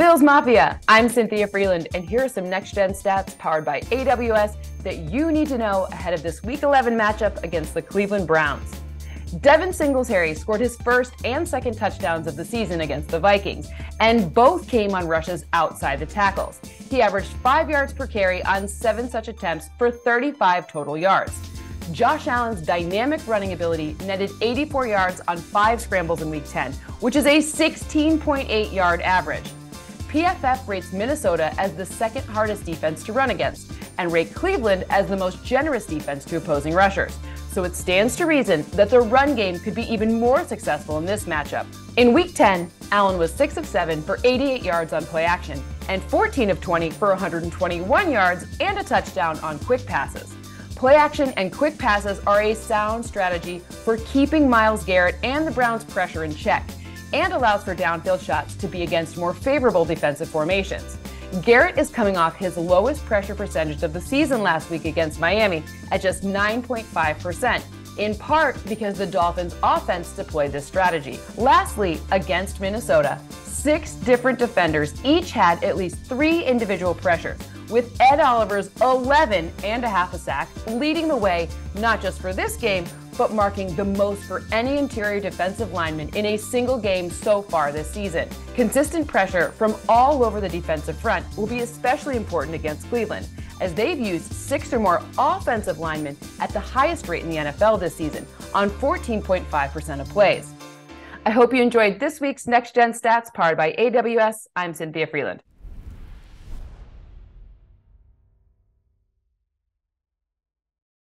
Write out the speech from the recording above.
Bills Mafia, I'm Cynthia Frelund, and here are some next-gen stats powered by AWS that you need to know ahead of this Week 11 matchup against the Cleveland Browns. Devin Singletary scored his first and second touchdowns of the season against the Vikings, and both came on rushes outside the tackles. He averaged 5 yards per carry on 7 such attempts for 35 total yards. Josh Allen's dynamic running ability netted 84 yards on 5 scrambles in Week 10, which is a 16.8-yard average. PFF rates Minnesota as the second hardest defense to run against, and rate Cleveland as the most generous defense to opposing rushers. So it stands to reason that the run game could be even more successful in this matchup. In Week 10, Allen was 6 of 7 for 88 yards on play action, and 14 of 20 for 121 yards and a touchdown on quick passes. Play action and quick passes are a sound strategy for keeping Myles Garrett and the Browns' pressure in check, and allows for downfield shots to be against more favorable defensive formations. Garrett is coming off his lowest pressure percentage of the season last week against Miami at just 9.5%, in part because the Dolphins' offense deployed this strategy. Lastly, against Minnesota, 6 different defenders each had at least 3 individual pressures, with Ed Oliver's 11.5 sacks leading the way not just for this game, but marking the most for any interior defensive lineman in a single game so far this season. Consistent pressure from all over the defensive front will be especially important against Cleveland, as they've used 6 or more offensive linemen at the highest rate in the NFL this season, on 14.5% of plays. I hope you enjoyed this week's Next Gen Stats powered by AWS. I'm Cynthia Frelund.